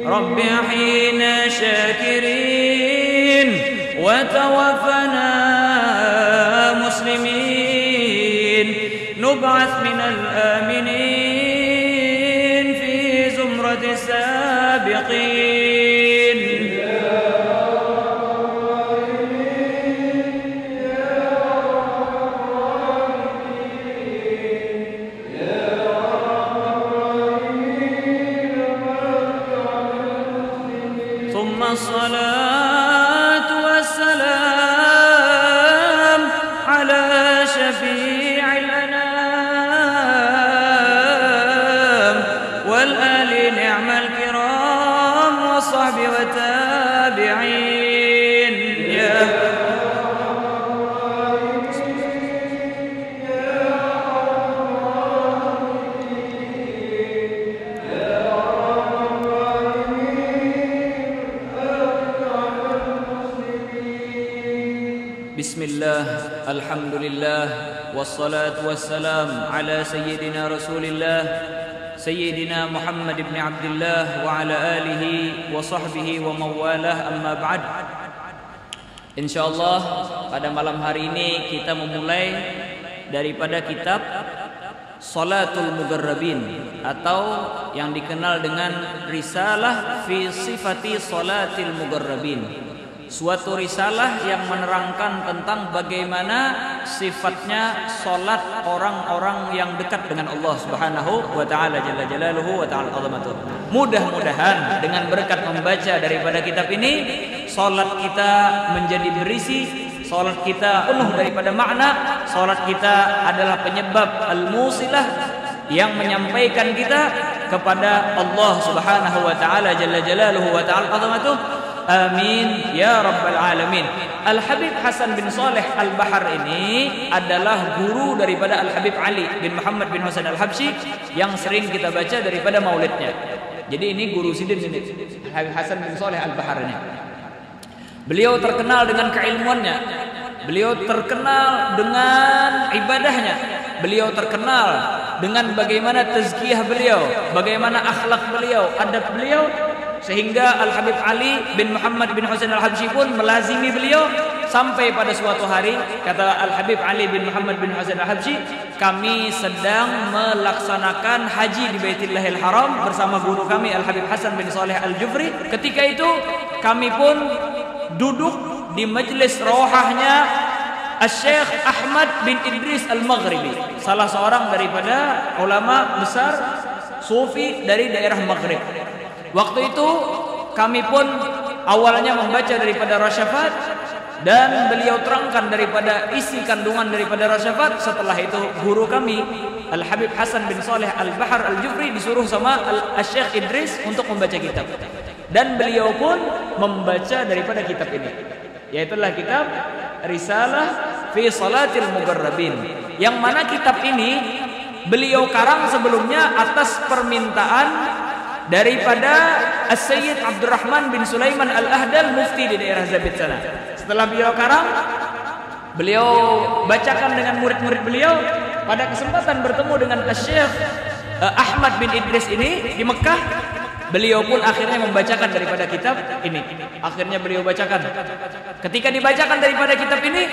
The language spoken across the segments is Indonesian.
رب أحينا شاكرين وتوفنا مسلمين نبعث من الآمنين في زمرة السابقين ثم الصلاة والسلام على شفيع الأنام والآل نعم الكرام والصحب والتابعين يا بسم الله الحمد لله والصلاة والسلام على سيدنا رسول الله سيدنا محمد بن عبد الله وعلى آله وصحبه ومن والاه أما بعد. Insyaallah pada malam hari ini kita memulai daripada kitab Salatul Mugharrabin atau yang dikenal dengan Risalah fi Sifati Salatil Mugharrabin. Suatu risalah yang menerangkan tentang bagaimana sifatnya salat orang-orang yang dekat dengan Allah Subhanahu wa taala jalla jalaluhu wa ta'ala azamatuh. Mudah-mudahan dengan berkat membaca daripada kitab ini salat kita menjadi berisi, salat kita penuh daripada makna, salat kita adalah penyebab al-musilah yang menyampaikan kita kepada Allah Subhanahu wa taala jalla jalaluhu wa ta'ala azamatuh. Amin ya rabbal alamin. Al-Habib Hasan bin Saleh Al-Bahar ini adalah guru daripada Al-Habib Ali bin Muhammad bin Husain Al-Habsyi yang sering kita baca daripada maulidnya. Jadi ini guru sidin ini, Habib Hasan bin Saleh Al-Bahar ini. Beliau terkenal dengan keilmuannya, beliau terkenal dengan ibadahnya, beliau terkenal dengan bagaimana tazkiyah beliau, bagaimana akhlak beliau, adab beliau, sehingga Al-Habib Ali bin Muhammad bin Husain Al-Habsyi pun melazimi beliau sampai pada suatu hari kata Al-Habib Ali bin Muhammad bin Husain Al-Habsyi, kami sedang melaksanakan haji di Baitillahil Haram bersama guru kami Al-Habib Hasan bin Saleh Al-Jufri. Ketika itu kami pun duduk di majlis rohahnya Syekh Ahmad bin Idris Al-Maghribi, salah seorang daripada ulama besar sufi dari daerah Maghrib. Waktu itu kami pun awalnya membaca daripada Rasyafat dan beliau terangkan daripada isi kandungan daripada Rasyafat. Setelah itu guru kami Al-Habib Hasan bin Saleh Al-Bahar Al-Jufri disuruh sama Al-Syekh Idris untuk membaca kitab, dan beliau pun membaca daripada kitab ini, yaitulah kitab Risalah fi Salatil Mugharrabin, yang mana kitab ini beliau karang sebelumnya atas permintaan daripada As-Sayyid Abdurrahman bin Sulaiman Al-Ahdal, mufti di daerah Zabid sana. Setelah beliau karang, beliau bacakan dengan murid-murid beliau. Pada kesempatan bertemu dengan Syekh Ahmad bin Idris ini di Mekah, beliau pun akhirnya membacakan daripada kitab ini. Akhirnya beliau bacakan. Ketika dibacakan daripada kitab ini,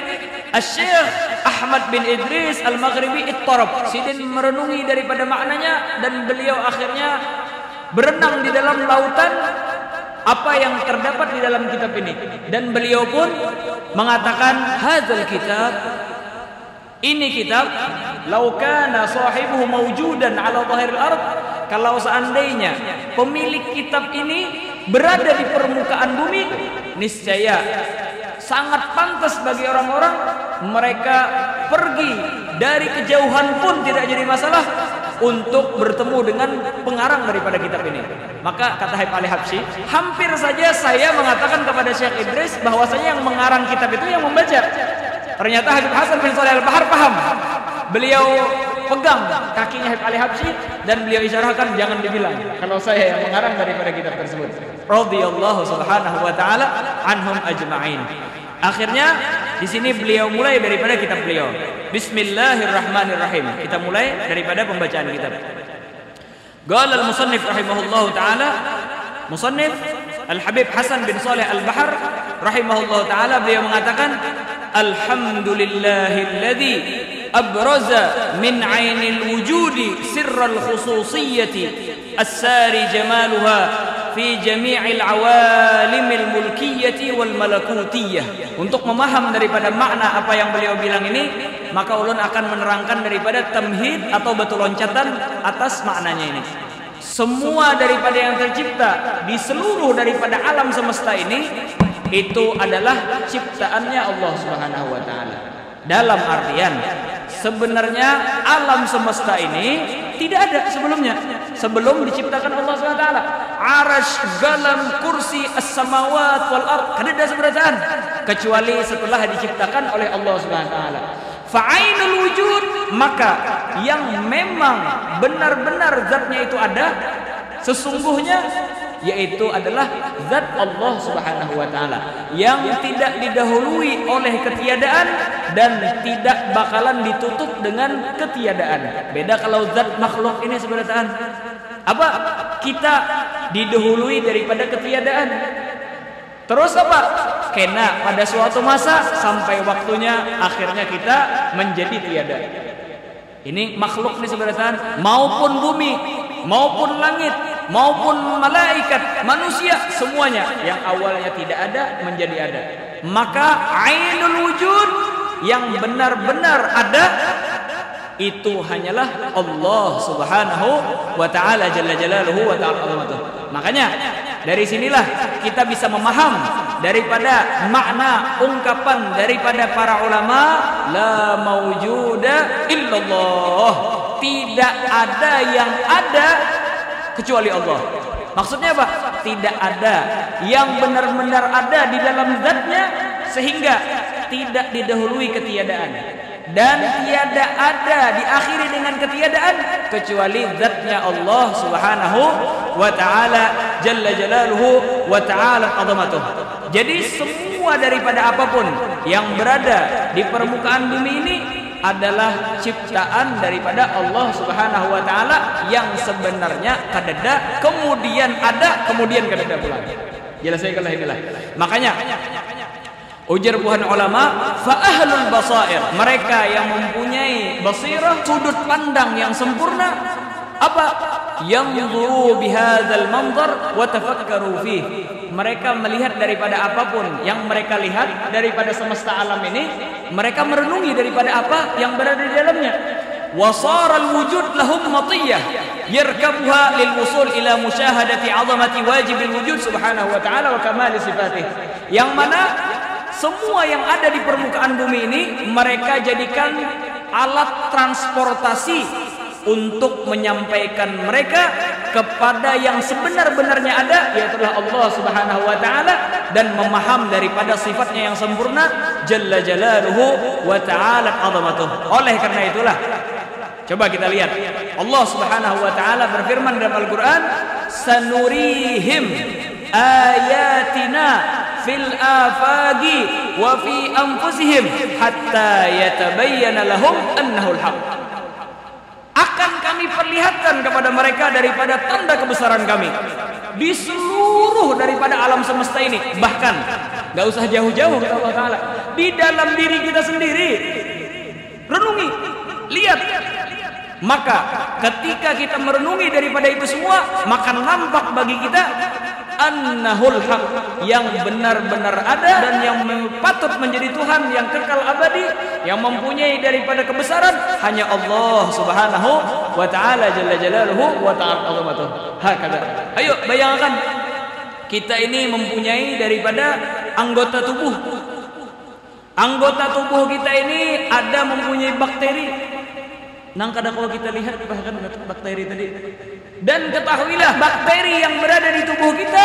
Syekh Ahmad bin Idris Al-Maghribi ittarab, sidin merenungi daripada maknanya, dan beliau akhirnya berenang di dalam lautan apa yang terdapat di dalam kitab ini. Dan beliau pun mengatakan, hadzal kitab, ini kitab, lau kana sahibuhu mawjudan ala dhahiril ard, kalau seandainya pemilik kitab ini berada di permukaan bumi, niscaya sangat pantas bagi orang-orang mereka pergi dari kejauhan pun tidak jadi masalah untuk bertemu dengan pengarang daripada kitab ini. Maka kata Habib Ali Habsyi, hampir saja saya mengatakan kepada Syekh Idris bahwasanya yang mengarang kitab itu yang membaca. Ternyata Habib Hasan bin Saleh Al-Bahar paham. Beliau pegang kakinya Habib Ali Habsyi dan beliau isyarahkan jangan dibilang kalau saya yang mengarang daripada kitab tersebut. Radhiyallahu subhanahu wa taala anhum ajma'in. Akhirnya di sini beliau mulai daripada kitab beliau. Bismillahirrahmanirrahim. Kita mulai daripada pembacaan kitab. Qala al-musannif rahimahullahu taala Musannif Al-Habib Hasan bin Saleh Al-Bahar rahimahullah taala, beliau mengatakan, alhamdulillahilladzi abraza min 'ainil wujudi sirral khususiyyati as-sari jamaluha fi jami'il awalimil mulkiyyati wal malakutiyyah. Untuk memaham daripada makna apa yang beliau bilang ini, maka ulun akan menerangkan daripada tamhid atau batu loncatan atas maknanya ini. Semua daripada yang tercipta di seluruh daripada alam semesta ini itu adalah ciptaannya Allah Subhanahu wa taala. Dalam artian sebenarnya alam semesta ini tidak ada sebelumnya, sebelum diciptakan Allah Subhanahu wa taala. Arasy, galam, kursi, as-samawat wal ard, kada ada seberataan kecuali setelah diciptakan oleh Allah Subhanahu wa taala. Fa'ainul wujud, maka yang memang benar-benar zatnya itu ada sesungguhnya yaitu adalah zat Allah Subhanahu wa taala yang tidak didahului oleh ketiadaan dan tidak bakalan ditutup dengan ketiadaan. Beda kalau zat makhluk ini seberataan. Apa? Kita didahului daripada ketiadaan. Terus apa? Kena pada suatu masa sampai waktunya akhirnya kita menjadi tiada. Ini makhluk ini seberataan, maupun bumi, maupun langit, maupun malaikat, manusia, semuanya yang awalnya tidak ada menjadi ada. Maka ainul wujud yang benar-benar ada itu hanyalah Allah Subhanahu wa taala jalla jalaluhu wa ta'ala azamatuh. Makanya dari sinilah kita bisa memaham daripada makna ungkapan daripada para ulama, la maujuda illallah, tidak ada yang ada kecuali Allah. Maksudnya apa? Tidak ada yang benar-benar ada di dalam zatnya sehingga tidak didahului ketiadaan, dan tiada ada diakhiri dengan ketiadaan kecuali zatnya Allah Subhanahu wa ta'ala jalla jalaluhu wa ta'ala azamatuh. Jadi semua daripada apapun yang berada di permukaan bumi ini adalah ciptaan daripada Allah Subhanahu wa taala yang sebenarnya kadada kemudian ada kemudian kadada pula. Jelaskan inilah. Makanya ujar buhan ulama, fa ahlul basair, mereka yang mempunyai basirah, sudut pandang yang sempurna, apa? Yanzuru bihadzal manzar wa tafakkaru fih. Mereka melihat daripada apapun yang mereka lihat daripada semesta alam ini, mereka merenungi daripada apa yang berada di dalamnya. Wasaral wujud lahum matiyah yarkabuha lil wusul ila musyahadati 'azamati wajibil wujud subhanahu wa ta'ala wa kamali sifatih. Yang mana semua yang ada di permukaan bumi ini mereka jadikan alat transportasi untuk menyampaikan mereka kepada yang sebenar-benarnya ada, yaitu Allah Subhanahu wa taala, dan memaham daripada sifatnya yang sempurna jalla jalaluhu wa ta'ala azamatuh. Oleh karena itulah coba kita lihat Allah Subhanahu wa taala berfirman dalam Al-Qur'an, sanurihim ayatina fil afaqi wa fi anfusihim hatta yatabayyana lahum annahu al-haq. Akan kami perlihatkan kepada mereka daripada tanda kebesaran kami di seluruh daripada alam semesta ini. Bahkan gak usah jauh-jauh kata Allah Ta'ala, di dalam diri kita sendiri. Renungi, lihat. Maka ketika kita merenungi daripada itu semua, maka nampak bagi kita annahul haq, yang benar-benar ada dan yang patut menjadi Tuhan yang kekal abadi, yang mempunyai daripada kebesaran hanya Allah Subhanahu wa ta'ala jalla jalaluhu wa ta'ala azamatuh. Hakada. Ayo bayangkan kita ini mempunyai daripada anggota tubuh. Anggota tubuh kita ini ada mempunyai bakteri. Nang kadang kalau kita lihat bahkan bakteri tadi. Dan ketahuilah bakteri yang berada di tubuh kita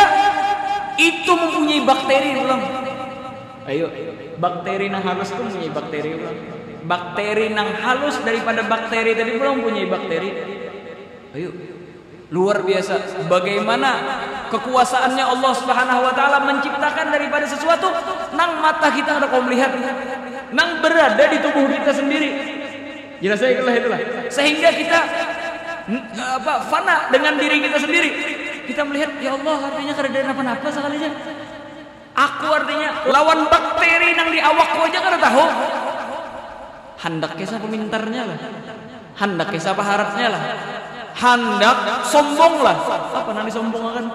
itu mempunyai bakteri ulang. Ayo, bakteri nang halus itu mempunyai bakteri ulang. Bakteri nang halus daripada bakteri tadi belum mempunyai bakteri. Ayo, luar biasa. Bagaimana kekuasaannya Allah Subhanahu wa taala menciptakan daripada sesuatu nang mata kita ada kau melihat, nang berada di tubuh kita sendiri. Jelas saya itulah. Sehingga kita fana dengan diri kita sendiri. kita melihat ya Allah artinya kada ada apa-apa sekalinya. Aku artinya lawan bakteri nang di awakku aja kada tahu. Hendak kisah pemintarnya lah. Hendak kisah paharatnya lah. Hendak sombong lah. Apa nang disombongkan?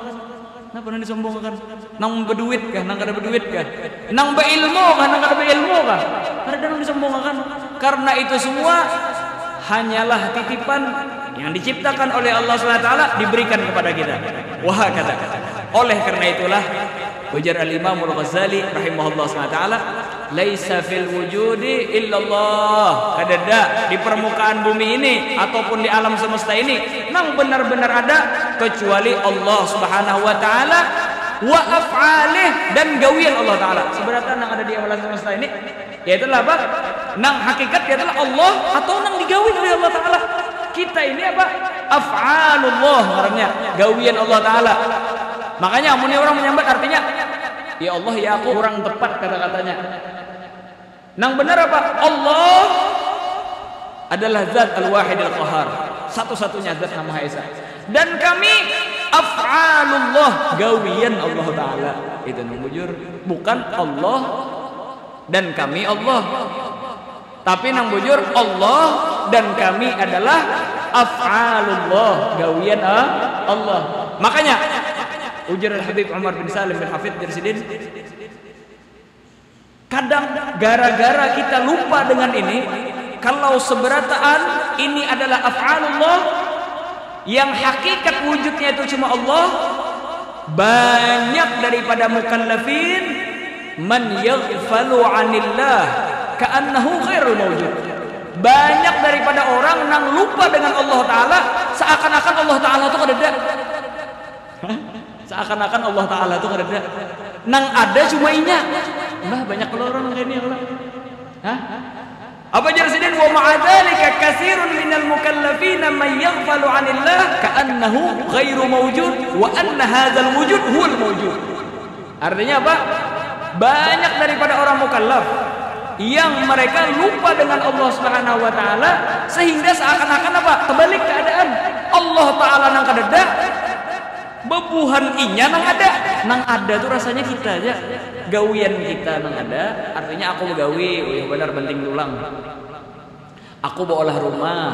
Napa nang disombongkan? Nang berduit kah? Nang kada berduit kah? Nang berilmu kah? Nang kada berilmu kah? Kada nang disombongkan. Karena itu semua hanyalah titipan yang diciptakan oleh Allah SWT diberikan kepada kita. Wah kata. Oleh karena itulah ujar Al-Imam Al-Ghazali rahimahullah SWT, laisa fil wujudi illallah. Ada di permukaan bumi ini ataupun di alam semesta ini nang benar-benar ada kecuali Allah Subhanahu wa taala wa af'alih dan gawian Allah taala. Sebenarnya nang ada di alam semesta ini yaitu apa? Nang hakikat yaitu Allah atau nang digawi oleh Allah taala. Kita ini apa? Af'alullah ngarannya, gawian Allah taala. Makanya amunnya orang menyambat artinya ya Allah ya aku kurang tepat kata-katanya. Nang benar apa? Allah adalah zat al-wahid al-qahar, satu-satunya zat yang Maha Esa. Dan kami af'alullah, gawian Allah taala. Itu nang bujur, bukan Allah dan kami Allah. Tapi nang bujur Allah dan kami adalah af'alullah, gawian Allah. Makanya ujar Al-Habib Umar bin Salim bin Hafidh Jersidin, kadang gara-gara kita lupa dengan ini, kalau seberataan ini adalah af'alullah yang hakikat wujudnya itu cuma Allah, banyak daripada mukallafin man yaghfalu 'anillah ka'annahu ghairul mawjud. Banyak daripada orang nang lupa dengan Allah taala seakan-akan Allah taala itu kada ada. Seakan-akan Allah taala itu kada ada. Nang ada cuma inya. Mbah banyak kalau orang kayak ini Allah. Hah? Apa Jersidin wa ma'adzalika katsirun minal mukallafin man yaghfalu 'anillah ka'annahu ghairu mawjud wa anna hadzal wujud huwal mawjud. Artinya apa? Banyak daripada orang mukallaf yang mereka lupa dengan Allah Subhanahu wa taala sehingga seakan-akan apa? Terbalik keadaan. Allah taala nang kada ada, bebuhan inya nang ada. Nang ada tuh rasanya kita aja, gawian kita nang ada. Artinya aku begawi, oh benar penting tulang. Aku bawalah rumah,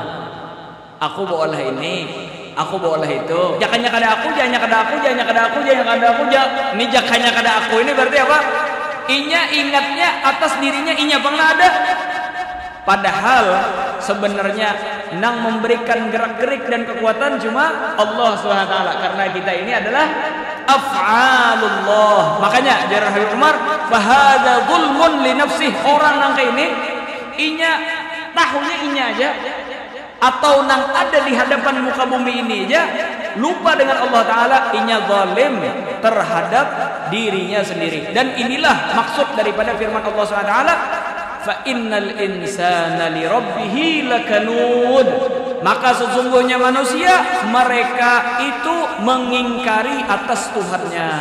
aku bawalah ini, aku bawalah itu. Jakanya kada aku, janya kada aku, janya kada aku, janya kada aku, ini jakanya kada aku ini berarti apa? Inya ingatnya atas dirinya inya pernah ada. Padahal sebenarnya nang memberikan gerak-gerik dan kekuatan cuma Allah SWT. Karena kita ini adalah af'alullah. Makanya jarah Habib Umar, fahadha zulmun li nafsih. Orang nang kayak ini inya tahunya inya aja atau nang ada di hadapan muka bumi ini aja lupa dengan Allah Ta'ala, inya zalim terhadap dirinya sendiri. Dan inilah maksud daripada firman Allah SWT, fa innal insana li rabbih lakanud. Maka sesungguhnya manusia mereka itu mengingkari atas Tuhannya.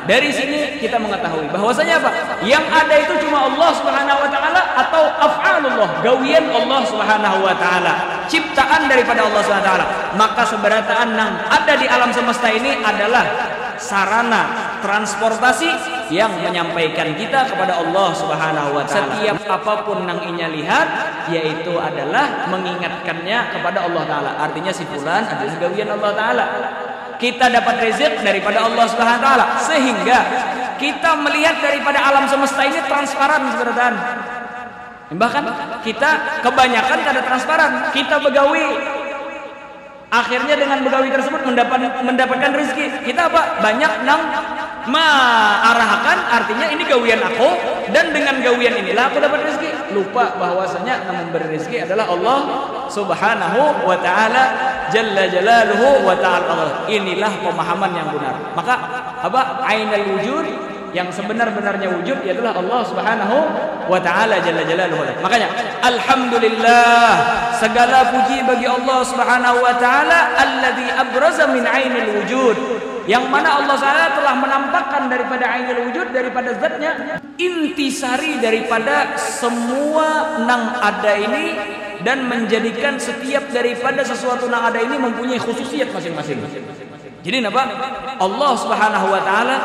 Dari sini kita mengetahui bahwasanya apa? Yang ada itu cuma Allah Subhanahu wa taala atau af'alullah, gawian Allah Subhanahu wa taala, ciptaan daripada Allah Subhanahu wa taala. Maka seberataan yang ada di alam semesta ini adalah sarana transportasi yang menyampaikan kita kepada Allah Subhanahu wa taala. Setiap apapun yang inya lihat yaitu adalah mengingatkannya kepada Allah taala. Artinya si fulan adalah gawian Allah taala. Kita dapat rezeki daripada Allah Subhanahu wa taala sehingga kita melihat daripada alam semesta ini transparan seberataan. Bahkan kita kebanyakan kada transparan. Kita begawi, akhirnya dengan begawi tersebut mendapatkan rezeki. Kita apa? Banyak nang mengarahkan artinya ini gawian aku dan dengan gawian inilah aku dapat rezeki. Lupa bahwasanya yang memberi rezeki adalah Allah Subhanahu wa taala jalla jalaluhu wa ta'ala. Inilah pemahaman yang benar. Maka apa? Ainul wujud, yang sebenar-benarnya wujud adalah Allah Subhanahu wa taala jalla jalaluhu. Makanya alhamdulillah, segala puji bagi Allah Subhanahu wa taala alladzi abraza min ainil wujud, yang mana Allah Subhanahu telah menampakkan daripada ainil wujud, daripada zatnya, intisari daripada semua nang ada ini, dan menjadikan setiap daripada sesuatu yang ada ini mempunyai khususiat masing-masing. Jadi apa? Allah Subhanahu wa taala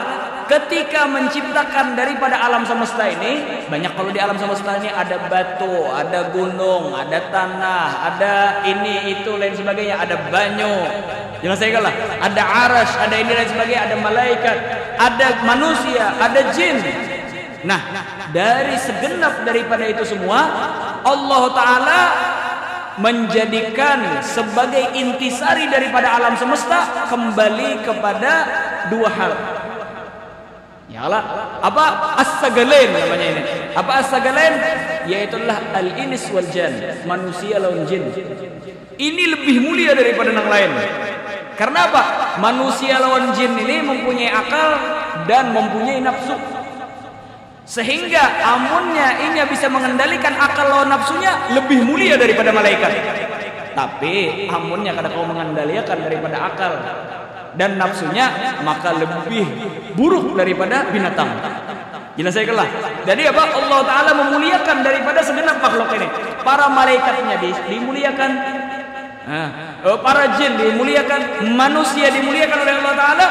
ketika menciptakan daripada alam semesta ini, banyak kalau di alam semesta ini ada batu, ada gunung, ada tanah, ada ini itu lain sebagainya, ada banyu. Jelas saya lah, ada arash, ada ini lain sebagainya, ada malaikat, ada manusia, ada jin. Nah, dari segenap daripada itu semua, Allah taala menjadikan sebagai intisari daripada alam semesta kembali kepada dua hal. Yalah, apa as-sagalain namanya ini? Apa as-sagalain? Yaitulah al-ins wal jan, manusia lawan jin. Ini lebih mulia daripada yang lain. Karena apa? Manusia lawan jin ini mempunyai akal dan mempunyai nafsu. Sehingga amunnya ini bisa mengendalikan akal lawan nafsunya lebih mulia daripada malaikat. Tapi amunnya kada kau mengendalikan daripada akal dan nafsunya, maka lebih buruk daripada binatang. Jelas saya kelah. Jadi apa? Allah Ta'ala memuliakan daripada segenap makhluk ini. Para malaikatnya dimuliakan, para jin dimuliakan, manusia dimuliakan oleh Allah Ta'ala.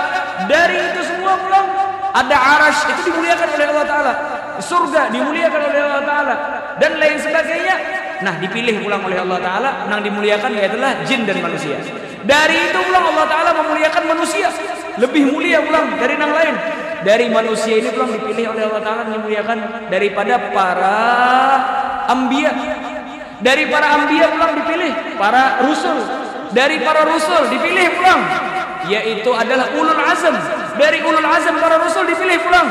Dari itu semua pulang ada arash, itu dimuliakan oleh Allah Ta'ala. Surga dimuliakan oleh Allah Ta'ala, dan lain sebagainya. Nah, dipilih pulang oleh Allah Ta'ala, yang dimuliakan yaitulah jin dan manusia. Dari itu pulang Allah Ta'ala memuliakan manusia, lebih mulia pulang dari yang lain. Dari manusia ini pulang dipilih oleh Allah Ta'ala dimuliakan daripada para anbiya. Dari para anbiya pulang dipilih para rusul. Dari para rusul dipilih pulang, yaitu adalah ulul azam. Dari ulul azam para rasul dipilih pulang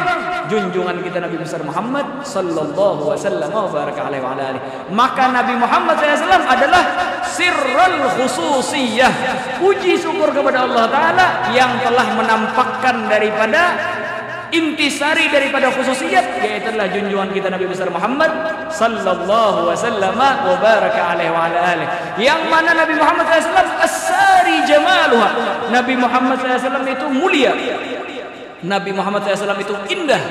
junjungan kita Nabi besar Muhammad sallallahu wasallam wa baraka alaihi wa alihi. Maka Nabi Muhammad SAW adalah sirrul khususiyah. Puji syukur kepada Allah Ta'ala yang telah menampakkan daripada intisari daripada khususiyat, yaitu adalah junjungan kita Nabi besar Muhammad sallallahu wasallam wa baraka alaihi wa alihi. Yang mana Nabi Muhammad SAW as-sari jamaluha. Nabi Muhammad SAW itu mulia. Nabi Muhammad SAW itu indah.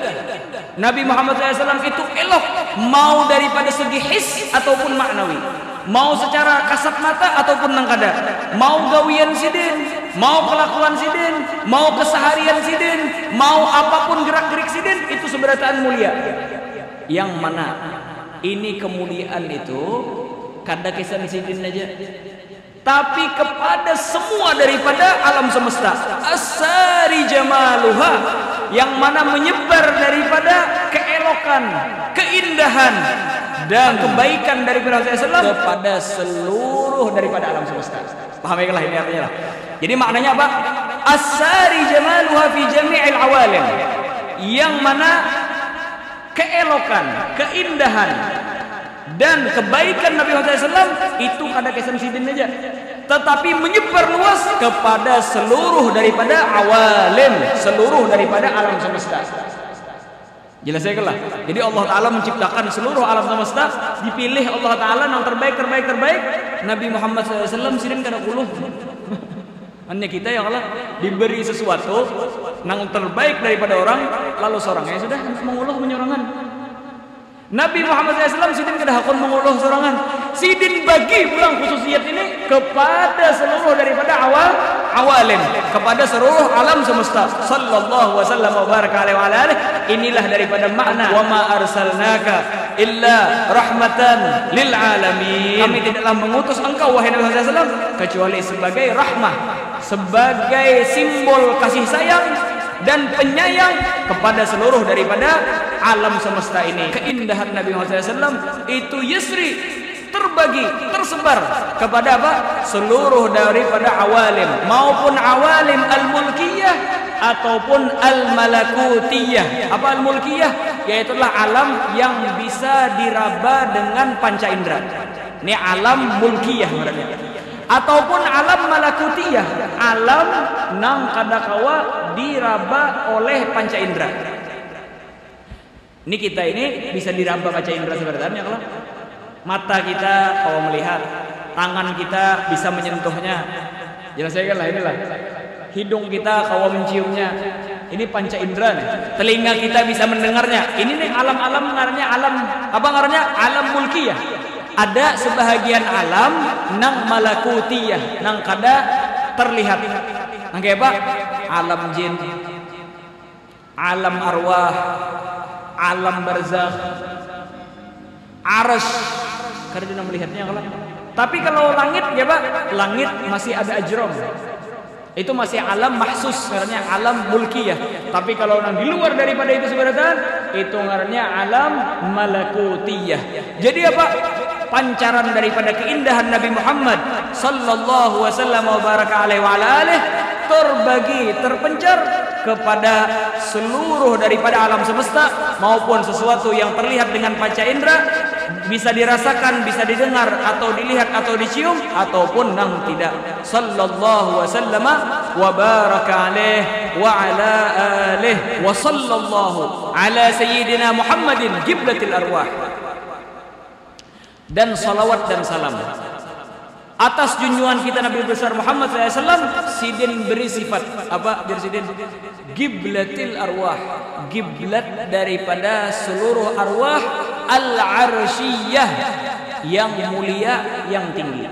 Nabi Muhammad SAW itu elok, mau daripada segi his ataupun maknawi, mau secara kasat mata ataupun nangkada, mau gawian sidin, mau kelakuan sidin, mau keseharian sidin, mau apapun gerak-gerik sidin, itu seberataan mulia. Yang mana ini kemuliaan itu kada kesan sidin aja, tapi kepada semua daripada alam semesta. As-sari jamaluha, yang mana menyebar daripada keelokan, keindahan dan kebaikan daripada Rasulullah kepada seluruh daripada alam semesta. Pahamiklah ini artinya lah. Jadi maknanya apa? As-sari jamaluha fi jami'il awalim, yang mana keelokan, keindahan dan kebaikan Nabi Muhammad SAW itu kada kesan sidin aja, tetapi menyebar luas kepada seluruh daripada awalim, seluruh daripada alam semesta. Jelas saya kelah. Jadi Allah Ta'ala menciptakan seluruh alam semesta, dipilih Allah Ta'ala yang terbaik. Nabi Muhammad SAW sidin kada puluh. Hanya kita yang Allah diberi sesuatu yang terbaik daripada orang, lalu seorangnya sudah menguluh menyorangan. Nabi Muhammad SAW sidin kada hakun menguluh sorangan. Sidin bagi pulang khususiyat ini kepada seluruh daripada awalim, kepada seluruh alam semesta. Sallallahu wasallam wa baraka alaihi wa alihi. Inilah daripada makna wa ma arsalnaka illa rahmatan lil alamin. Kami tidaklah mengutus engkau wahai Nabi Muhammad SAW kecuali sebagai rahmah, sebagai simbol kasih sayang dan penyayang kepada seluruh daripada alam semesta ini. Keindahan Nabi Muhammad SAW itu yusri, terbagi, tersebar kepada apa? Seluruh daripada awalim, maupun awalim al-mulkiyah ataupun al-malakutiyah. Apa al-mulkiyah? Yaitulah alam yang bisa diraba dengan panca indera. Ini alam mulkiyah berarti. Ataupun alam malakutiyah, alam nang kadakawa diraba oleh panca indera. Ini kita ini bisa diraba panca indera sebenarnya kalau mata kita kalau melihat, tangan kita bisa menyentuhnya. Jelas saya kan lah inilah. Hidung kita kalau menciumnya, ini panca indera nih. Telinga kita bisa mendengarnya. Ini nih alam-alam ngarannya alam apa ngarannya? Alam mulkiyah. Ada sebahagian alam nang malakutiyah, nang kada terlihat. Nang apa? alam jin, alam arwah, alam barzakh, arsy. Karena kita melihatnya kalau. Tapi kalau langit ya Pak, langit masih ada ajram. Itu masih alam mahsus, ngarannya alam mulkiyah. Tapi kalau di luar daripada itu sebenarnya itu ngarannya alam malakutiyah. Jadi apa? Pancaran daripada keindahan Nabi Muhammad sallallahu wasallam wa baraka alaihi wa ala alihi terbagi, terpencar kepada seluruh daripada alam semesta maupun sesuatu yang terlihat dengan panca indera, bisa dirasakan, bisa didengar atau dilihat atau dicium ataupun nang tidak. Sallallahu wasallam wa baraka alaihi wa ala alihi wa sallallahu ala sayyidina Muhammadin qiblatil arwah. Dan salawat dan salam atas junjungan kita Nabi besar Muhammad SAW. Sidin beri sifat apa? Sidin qiblatil arwah, qiblat daripada seluruh arwah, al-arsyiyah, yang mulia, yang tinggi.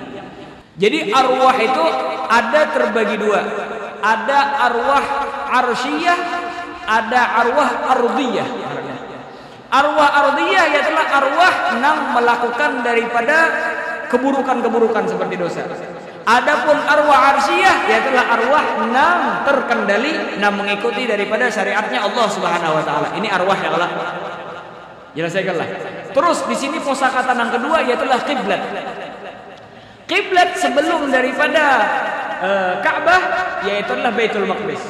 Jadi arwah itu ada terbagi dua. Ada arwah arsyiyah, ada arwah ardiyah. Arwah ardiyah ialah arwah yang melakukan daripada keburukan-keburukan seperti dosa. Adapun arwah arsyiyah ialah arwah yang terkendali, yang mengikuti daripada syariatnya Allah Subhanahu wa taala. Ini arwah ya Allah. Jelaskanlah. Terus di sini kosakata yang kedua ialah kiblat. Kiblat sebelum daripada Ka'bah yaitu adalah Baitul Maqdis.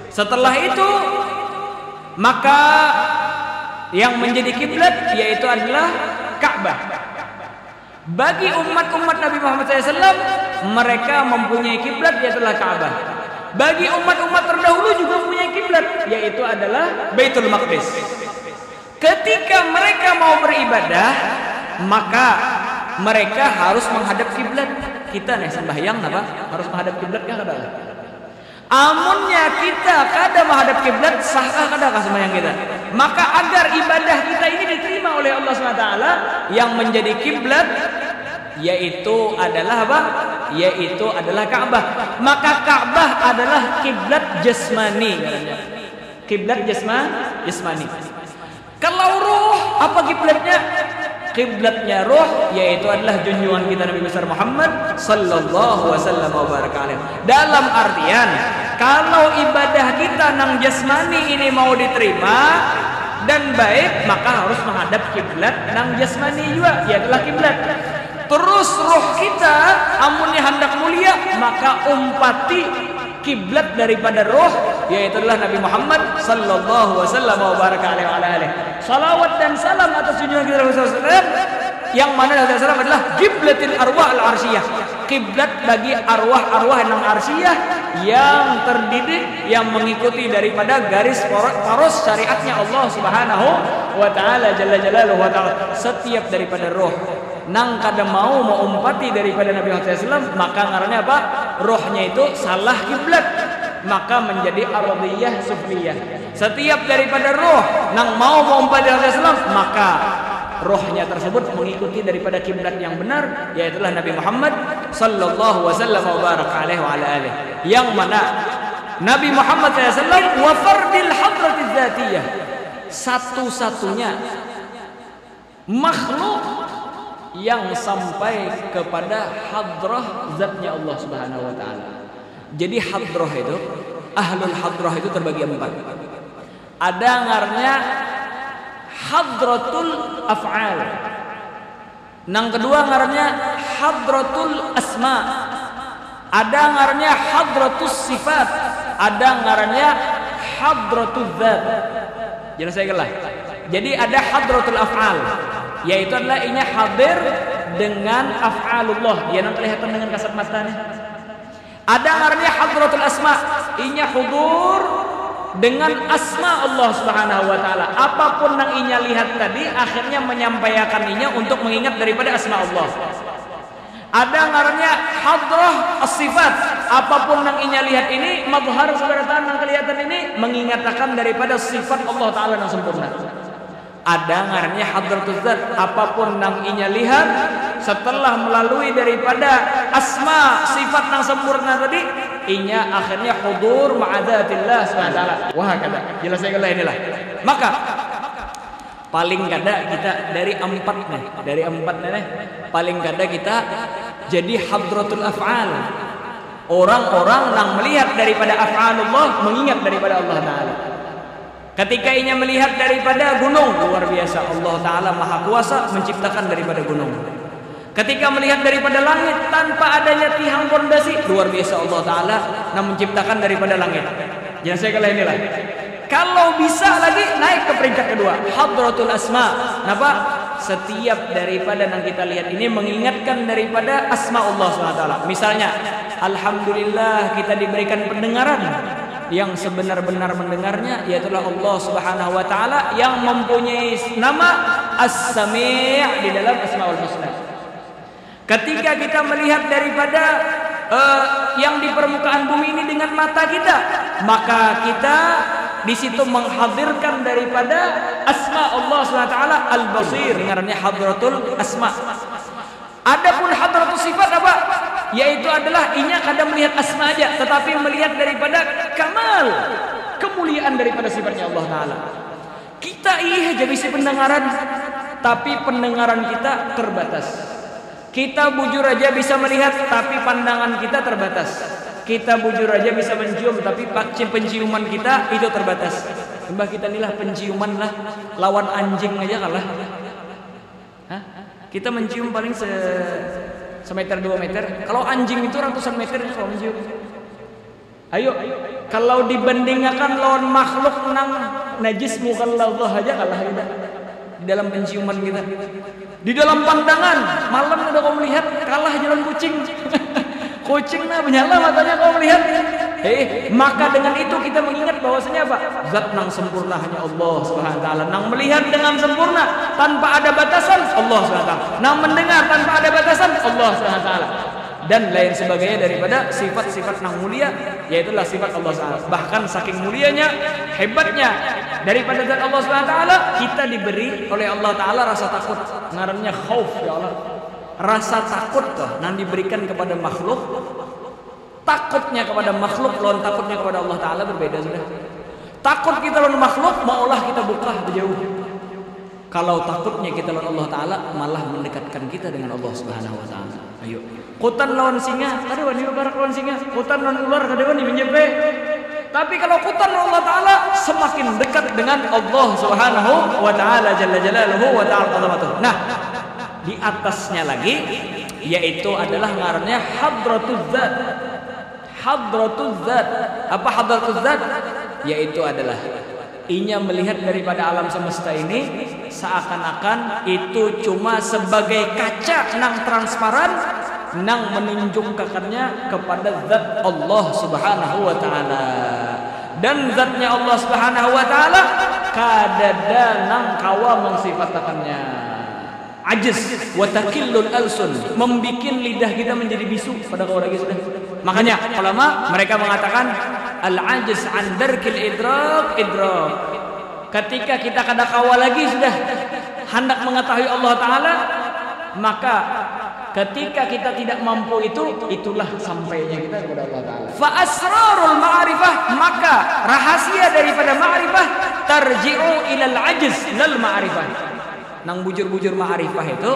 Setelah itu maka yang menjadi kiblat yaitu adalah Ka'bah. Bagi umat-umat Nabi Muhammad SAW, mereka mempunyai kiblat yaitu adalah Ka'bah. Bagi umat-umat terdahulu juga mempunyai kiblat yaitu adalah Baitul Maqdis. Ketika mereka mau beribadah, maka mereka harus menghadap kiblat. Kita nih sembahyang apa? Harus menghadap kiblat kah kada? Amunnya kita kada menghadap kiblat, sahkah kadakah sembahyang kita? Maka agar ibadah kita ini diterima oleh Allah SWT, yang menjadi kiblat yaitu adalah apa? Yaitu adalah Ka'bah. Maka Ka'bah adalah kiblat jasmani. Kiblat jasmani. Kalau ruh, apa kiblatnya? Kiblatnya ruh yaitu adalah junjungan kita Nabi besar Muhammad sallallahu wasallam wa baraka alaihi. Dalam artian kalau ibadah kita nang jasmani ini mau diterima dan baik, maka harus menghadap kiblat nang jasmani juga yaitu kiblat. Terus roh kita amunnya hendak mulia, maka umpati kiblat daripada roh yaitu adalah Nabi Muhammad sallallahu wasallam wa baraka alaihi. Salawat dan salam atas junjungan kita Nabi SAW, yang mana Nabi SAW adalah qiblatil arwah al-arsyiyah, kiblat bagi arwah-arwah yang arsyiyah yang terdidik, yang mengikuti daripada garis poros syariatnya Allah Subhanahu wa taala jalla jalaluhu wa taala. Setiap daripada roh nang kada mau umpati daripada Nabi Muhammad SAW, maka ngarannya apa? Rohnya itu salah kiblat, maka menjadi ardiyah sufliyah. Setiap daripada roh nang mau umpati Nabi SAW, maka rohnya tersebut mengikuti daripada kiblat yang benar yaitu Nabi Muhammad sallallahu wasallam wa baraka alaihi wa ala alihi. Yang mana Nabi Muhammad SAW wa fardil hadratiz dzatiyah, satu-satunya makhluk yang sampai kepada hadrah zatnya Allah Subhanahu wa taala. Jadi hadrah itu, ahlul hadrah itu terbagi empat. Ada ngarnya hadratul af'al. Nang kedua ngarnya hadratul asma. Ada ngarnya hadratus sifat. Ada ngarnya hadratul dzat. Jelas saya gelah. Jadi ada hadratul af'al, yaitu adalah inya hadir dengan af'alullah, dia nang kelihatan dengan kasat matanya. Ada ngarnya hadratul asma, inya hudur dengan asma Allah Subhanahu wa taala. Apapun yang inya lihat tadi akhirnya menyampaikan inya untuk mengingat daripada asma Allah. Ada ngarannya hadrah as-sifat. Apapun yang inya lihat ini, madhar sebenarnya yang kelihatan ini mengingatkan daripada sifat Allah taala yang sempurna. Ada ngarannya hadratul zat. Apapun yang inya lihat setelah melalui daripada asma sifat yang sempurna tadi, inya akhirnya hudur ma'adzatillah subhanahu wa ta'ala. Wah kata jelas saya inilah. Maka paling kada kita dari empat nih paling kada kita jadi hadratul af'al. Orang-orang yang melihat daripada af'alullah mengingat daripada Allah Ta'ala. Ketika inya melihat daripada gunung, luar biasa, Allah Ta'ala maha kuasa menciptakan daripada gunung. Ketika melihat daripada langit tanpa adanya tiang pondasi, luar biasa Allah Ta'ala yang menciptakan daripada langit. Jangan saya kalah inilah. Kalau bisa lagi naik ke peringkat kedua, hadratul asma. Kenapa? Setiap daripada yang kita lihat ini mengingatkan daripada asma Allah SWT. Misalnya, alhamdulillah kita diberikan pendengaran yang sebenar-benar mendengarnya, yaitu Allah Subhanahu wa taala yang mempunyai nama As-Sami' di dalam Asmaul Husna. Ketika kita melihat daripada yang di permukaan bumi ini dengan mata kita, maka kita di situ menghadirkan daripada asma Allah SWT Al-Basir, dengarannya hadratul asma. Adapun hadratul sifat apa? Yaitu adalah inya kadang melihat asma aja, tetapi melihat daripada kamal, kemuliaan daripada sifatnya Allah Ta'ala. Kita aja bisa pendengaran, tapi pendengaran kita terbatas. Kita bujur aja bisa melihat, tapi pandangan kita terbatas. Kita bujur aja bisa mencium, tapi penciuman kita itu terbatas. Mbah kita inilah penciuman lah, lawan anjing aja kalah. Hah? Kita mencium paling semeter 2 meter. Kalau anjing itu ratusan meter kalau mencium. Ayo, kalau dibandingkan lawan makhluk nang najis mukhalladhah aja kalah kita. Di dalam penciuman kita. Di dalam pandangan, malam udah kau melihat kalah jalan kucing. Kucing nah menyala matanya kau melihat. Maka dengan itu kita mengingat bahwasanya apa? Zat nang sempurna hanya Allah Subhanahu wa taala. Nang melihat dengan sempurna tanpa ada batasan Allah Subhanahu wa taala. Nang mendengar tanpa ada batasan Allah Subhanahu wa taala. Dan lain sebagainya daripada sifat-sifat nang mulia, yaitulah sifat Allah Subhanahu wa taala. Bahkan saking mulianya, hebatnya daripada zat Allah Subhanahu wa taala, kita diberi oleh Allah taala rasa takut. Ngarannya khauf ya Allah. Rasa takut tuh nang diberikan kepada makhluk. Takutnya kepada makhluk lawan takutnya kepada Allah Ta'ala berbeda sudah. Takut kita lawan makhluk maulah kita buka jauh. Kalau takutnya kita lawan Allah Ta'ala malah mendekatkan kita dengan Allah Subhanahu wa taala. Ayo. Kutan lawan singa, kada wani barak lawan singa. Kutan lawan ular, kada wani menyepe. Tapi kalau kutan lawan Allah Ta'ala semakin dekat dengan Allah Subhanahu wa taala jalla jalaluhu wa ta'ala azamatuh. Nah, di atasnya lagi yaitu adalah ngarannya hadratul zat. Hadratul zat. Apa hadratul zat? Yaitu adalah inya melihat daripada alam semesta ini seakan-akan itu cuma sebagai kaca nang transparan nang menunjukkannya kepada zat Allah Subhanahu wa taala. Dan zatnya Allah Subhanahu wa taala kadada nang kawa mensifatakannya. Ajiz wa taqillul alsun, membikin lidah kita menjadi bisu pada kau lagi sudah. Makanya ulama mereka mengatakan al-ajiz an darkil idrak. Ketika kita kada kawa lagi sudah hendak mengetahui Allah Ta'ala, maka ketika kita tidak mampu itulah sampainya kita kepada Allah Ta'ala. Fa asrarul ma'rifah, maka rahasia daripada ma'rifah tarji'u ilal ajiz lal ma'rifah. Nang bujur-bujur ma'rifah itu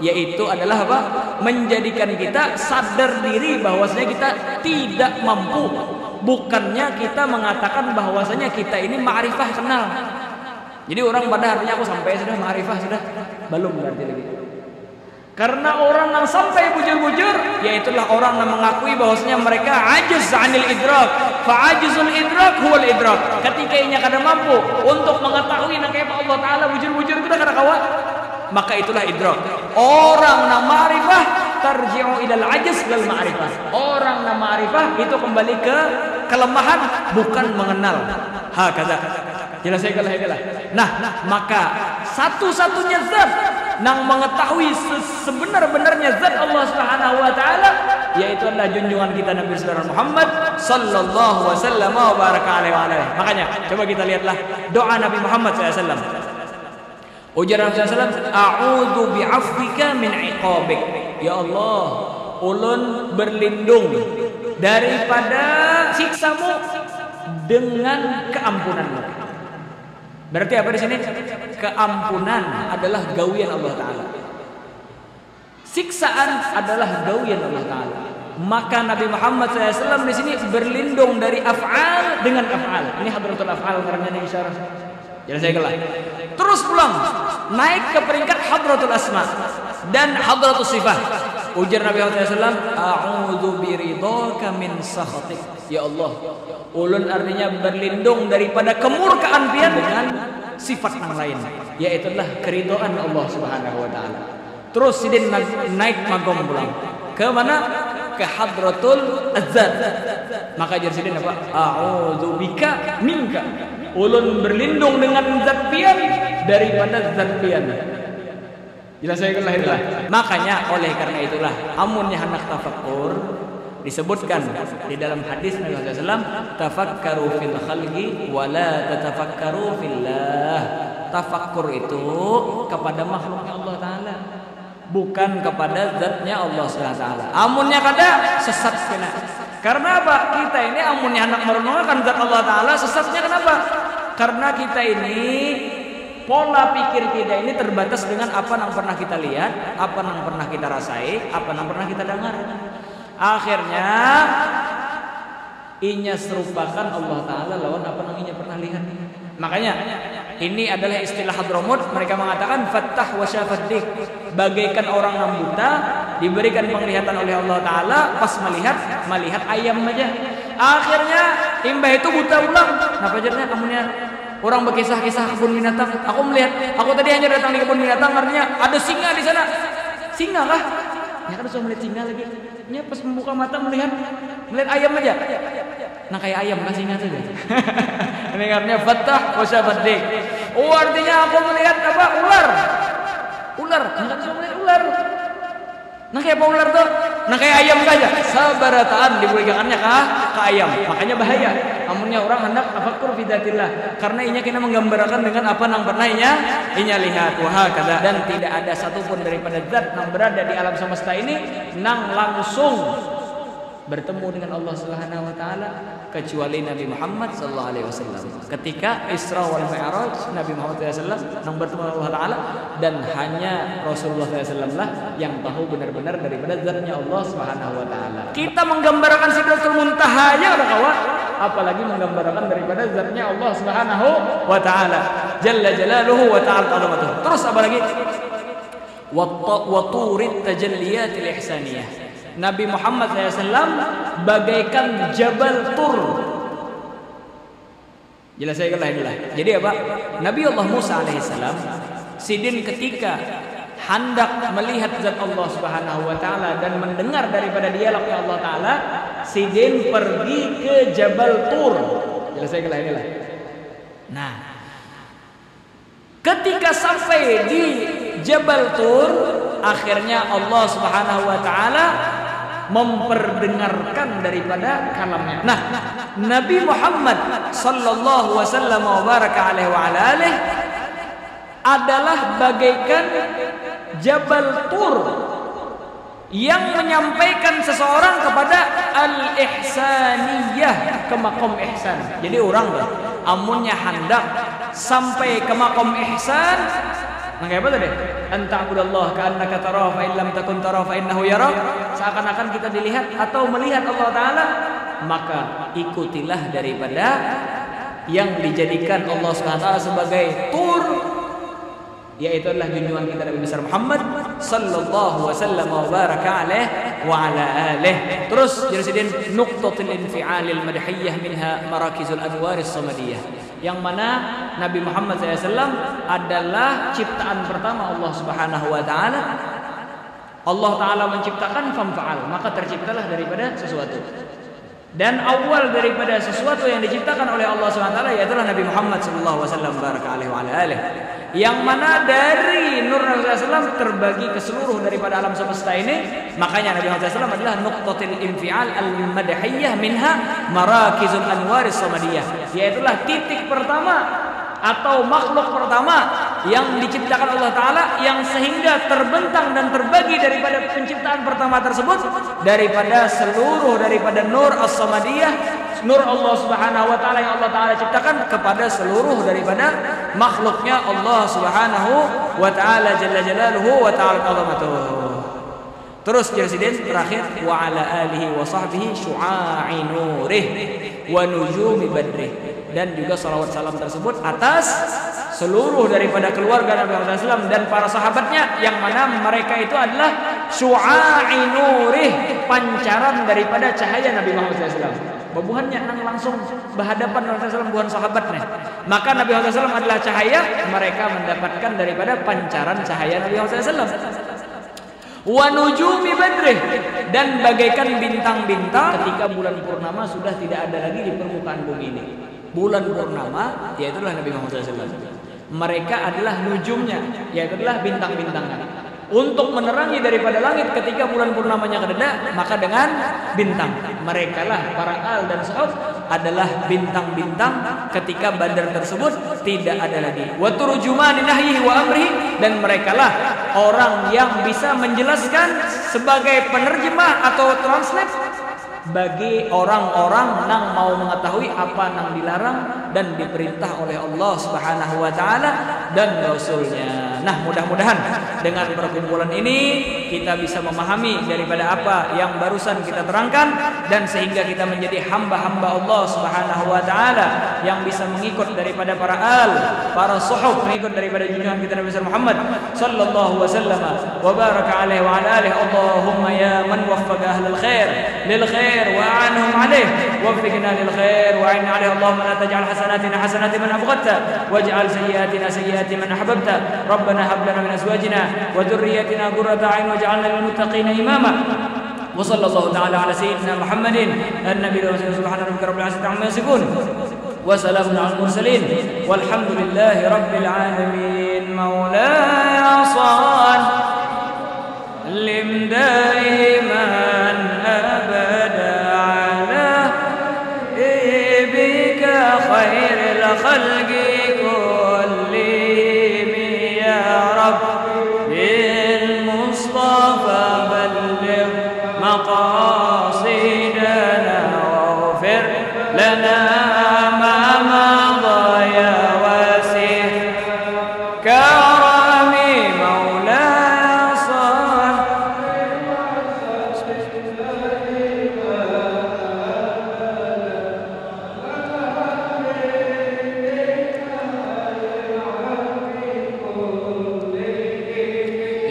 yaitu adalah apa? Menjadikan kita sadar diri bahwasanya kita tidak mampu. Bukannya kita mengatakan bahwasanya kita ini ma'rifah kenal. Jadi orang pada artinya aku sampai sudah ma'rifah sudah belum berarti lagi. Karena orang yang sampai bujur-bujur yaitulah orang yang mengakui bahwasanya mereka ajiz 'anil idrak. Fa ajizul idrak huwal idrak. Ketika inya kada mampu untuk mengetahui nangkep Allah Taala bujur-bujur itu kada kawa, maka itulah idrak. Orang yang ma'rifah tarji'u ilal ajiz lal ma'rifah. Orang yang ma'rifah itu kembali ke kelemahan bukan mengenal. Hakada. Jelas saya kalah. Nah, maka satu-satunya zat nang mengetahui sebenar-benarnya zat Allah Subhanahu wa taala yaitu adalah junjungan kita Nabi sallallahu Muhammad sallallahu wasallam wa baraka alaihi wa alihi. Makanya coba kita lihatlah doa Nabi Muhammad sallallahu alaihi wasallam. Ujar Nabi sallallahu alaihi wasallam, "A'udzu bi'afwika min 'iqabik." Ya Allah, ulun berlindung daripada siksamu dengan keampunanmu. Berarti apa di sini? Keampunan adalah gawian Allah Ta'ala. Siksaan adalah gawian Allah Ta'ala. Maka Nabi Muhammad SAW di sini berlindung dari af'al dengan af'al. Ini hadratul af'al karena ini isyarah. Jadi saya kelah. Terus pulang naik ke peringkat hadratul asma dan hadratul sifat. Ujar Nabi Muhammad SAW, a'udzu biridhaka min sakhatik. Ya Allah, ulun artinya berlindung daripada kemurkaan Pian dengan sifat yang lain, yaitu keridhaan Allah Subhanahu wa taala. Terus sidin naik magom pulang. Ke mana? Ke hadratul azzat. Maka jar sidin apa? A'udzu bika minka. Ulun berlindung dengan zat Pian daripada zat Pian. Jelas saya kelahirlah. Makanya oleh karena itulah amunnya hendak tafakkur disebutkan di dalam hadis Nabi SAW, tafakkaru fil khalqi wa la tatafakkaru fillah. Tafakkur itu kepada makhluknya Allah Ta'ala, bukan kepada zatnya Allah SWT. Amunnya kada sesat kena. Karena apa? Kita ini amunnya hendak merenungkan zat Allah Ta'ala, sesatnya kenapa? Karena kita ini pola pikir kita ini terbatas dengan apa yang pernah kita lihat, apa yang pernah kita rasai, apa yang pernah kita dengar. Akhirnya inya serupakan Allah Ta'ala lawan apa yang inya pernah lihat. Makanya ini adalah istilah Hadramut. Mereka mengatakan fattah wa syafaddik, bagaikan orang yang buta diberikan penglihatan oleh Allah Ta'ala, pas melihat ayam aja. Akhirnya imbah itu buta ulang. Kenapa jarnya kamunya? Orang berkisah-kisah kebun binatang. Aku tadi hanya datang di kebun binatang, artinya ada singa di sana. Singa kah? Ya kan sudah melihat singa lagi. Ini pas membuka mata melihat ayam aja. Nah kayak ayam kan singa saja. Ini artinya fattah wa syafaddik. Oh artinya aku melihat apa? Ular. Nah sudah melihat ular. Nah kayak apa ular tuh? Nah kayak ayam saja. Sabarataan diberikannya ke ayam. Makanya bahaya. Amunnya orang hendak tafakkur fi dzatillah, karena inya kena menggambarkan dengan apa yang pernah inya lihat. Wah kada, dan tidak ada satupun daripada zat yang berada di alam semesta ini nang langsung bertemu dengan Allah Subhanahu wa taala kecuali Nabi Muhammad sallallahu alaihi wasallam. Ketika Isra wal Mi'raj, Nabi Muhammad sallallahu alaihi wasallam nang bertemu dengan Allah taala, dan hanya Rasulullah sallallahu alaihi wasallam lah yang tahu benar-benar daripada zatnya Allah Subhanahu wa taala. Kita menggambarkan Sidratul Muntaha aja ada kawan, apalagi menggambarkan daripada zatnya Allah Subhanahu wa taala. Jalla jalaluhu wa ta'ala azamatuhu. Terus apa lagi? Wa turit tajalliyatil ihsaniyah. Nabi Muhammad SAW bagaikan Jabal Tur. Jelas saya kelahiran. Jadi apa? Nabi Allah Musa alaihissalam sidin ketika hendak melihat zat Allah Subhanahu wa taala dan mendengar daripada dialognya Allah taala, sidin pergi ke Jabal Tur. Jelas saya kelahiran. Nah, ketika sampai di Jabal Tur, akhirnya Allah Subhanahu wa taala memperdengarkan daripada kalamnya. Nah, Nabi Muhammad sallallahu wasallam wa baraka alaihi wa ala alihi adalah bagaikan Jabal Tur yang menyampaikan seseorang kepada al-ihsaniyah, ke makom ihsan. Jadi orang amunnya hendak sampai ke makom ihsan, nah kayak apa tadi? Anta'budallah ka'annaka tarahu fa in lam takun tarahu fa innahu yarak. Seakan-akan kita dilihat atau melihat Allah taala, maka ikutilah daripada yang dijadikan Allah Subhanahu wa taala sebagai tur, yaitu adalah junjungan kita Nabi besar Muhammad sallallahu wasallam wa baraka alaihi wa ala alihi. Terus jadi nuqtatul infi'alil madhiyah minha marakizul anwaris samadiyah, yang mana Nabi Muhammad SAW adalah ciptaan pertama Allah Subhanahu wa taala. Allah taala menciptakan famfa'al, maka terciptalah daripada sesuatu. Dan awal daripada sesuatu yang diciptakan oleh Allah Subhanahu wa taala yaitu Nabi Muhammad sallallahu alaihi wasallam baraka alaihi wa ala alihi. Yang mana dari nur Nabi SAW terbagi ke seluruh daripada alam semesta ini. Makanya Nabi Muhammad SAW adalah nuqtatil infial al-madhiyah minha marakizul anwaris samadiyah, yaitulah titik pertama atau makhluk pertama yang diciptakan Allah Ta'ala, yang sehingga terbentang dan terbagi daripada penciptaan pertama tersebut, daripada seluruh daripada nur as-samadiyah, nur Allah Subhanahu wa Ta'ala yang Allah Ta'ala ciptakan kepada seluruh daripada makhluknya Allah Subhanahu wa Ta'ala jalla jalaluhu wa ta'ala azamatuh. Terus presiden terakhir, wa ala alihi wa sahbihi syu'a'i nurih wa nujumi badrih. Dan juga salawat salam tersebut atas seluruh daripada keluarga Nabi Muhammad SAW dan para sahabatnya, yang mana mereka itu adalah syu'a'i nurih, pancaran daripada cahaya Nabi Muhammad SAW. Bebuhannya nang langsung berhadapan Nabi Muhammad SAW buhan sahabatnya. Maka Nabi Muhammad SAW adalah cahaya, mereka mendapatkan daripada pancaran cahaya Nabi Muhammad SAW. Wa nujumi badrih, dan bagaikan bintang-bintang ketika bulan purnama sudah tidak ada lagi di permukaan bumi ini. Bulan purnama yaitu adalah Nabi Muhammad SAW. Mereka adalah nujumnya, yaitu adalah bintang-bintangnya. Untuk menerangi daripada langit ketika bulan purnamanya kededa, maka dengan bintang. Mereka lah para al dan sahab adalah bintang-bintang ketika badar tersebut tidak ada lagi. Wa turjumani nahyihi wa amrihi, dan mereka lah orang yang bisa menjelaskan sebagai penerjemah atau translate bagi orang-orang yang mau mengetahui apa yang dilarang dan diperintah oleh Allah Subhanahu wa Ta'ala dan Rasulnya. Nah, mudah-mudahan dengan perkumpulan ini kita bisa memahami daripada apa yang barusan kita terangkan, dan sehingga kita menjadi hamba-hamba Allah Subhanahu wa Ta'ala yang bisa mengikut daripada para al, para suhuf, mengikut daripada junjungan kita Nabi Muhammad sallallahu wasallam wa baraka alaihi wa ala alihi. Allahumma ya man waffaqa ahlal khair lil khair wa a'anhum alaihi waffiqna lil khair wa a'inna alaihi. Allahumma la taj'al hasanatina hasanati man abghadta waj'al sayyiatina sayyiati man ahbabta. Rabbana hab lana min azwajina wa dhurriyyatina qurrata a'yun waj'alna lil muttaqina imama. Wa sallallahu ta'ala ala sayyidina Muhammadin an-nabiyyi wa subhana rabbika rabbil izzati amma yasifun wa salamun alal mursalin walhamdulillahi rabbil alamin. Maulaya sallim daiman abada ala ibika khairil khalqi kullihim ya rabbil mustafa balligh maqasidana waghfir lana ma madha ya wasih karami maulaya sallim.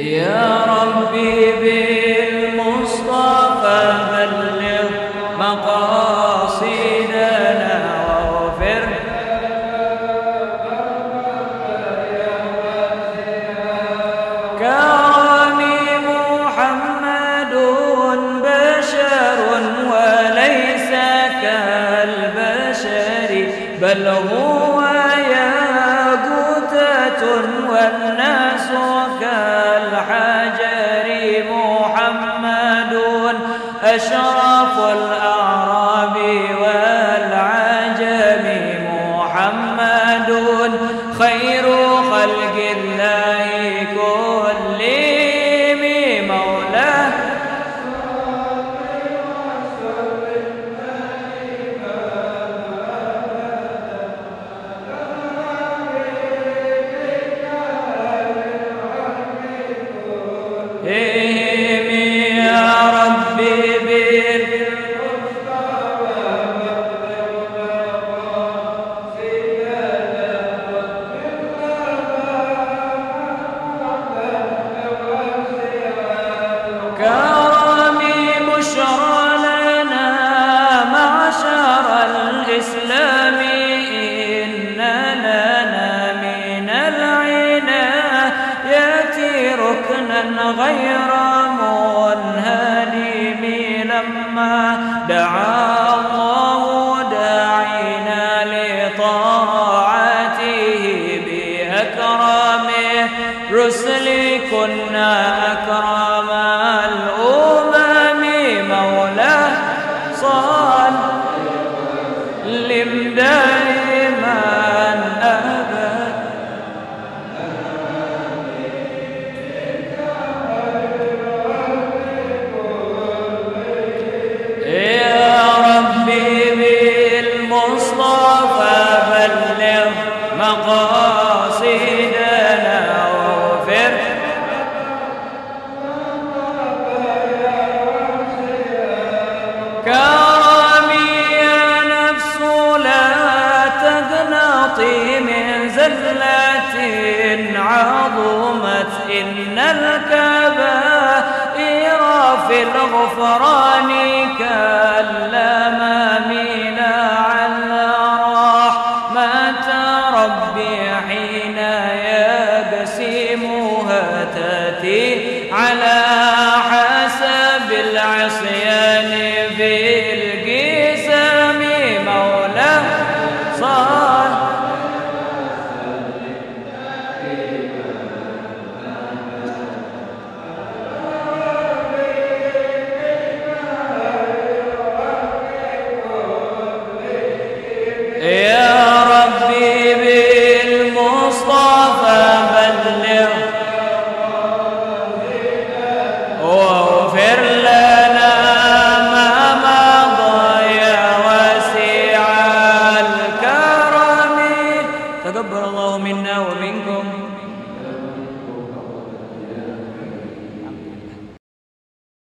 Ya Rabbi bil Mustafa balligh maqasidana waghfir karami Muhammadun basharun wa laysa kal bashari bal huwa yaqutatun wan nasu kal hajari. Muhammadun ashraful a'rabi wal ajami. Muhammadun khairu khalqillahi kullihim maulah. Ya Rabbi bil karami bushra lana ma'sharal islami inna lana minal inayati ruknan ghayra munhadim lamma da'a Allahu da'ina li ta'atihi bi akramih rusli kunna akramal umami maulah sallim daiman abad مقاصدنا واغفر كرمي يا نفس لا تقنطي من زلة عظمت إن الكبائر في الغفران كالأمامين على رحمة ربي حين يقسمها تأتي على حسب العصيان في القسم مولاه صال يا ربي بالمصطفى بلغ واغفر لنا ما مضى يا واسع الكرم تقبل الله منا ومنكم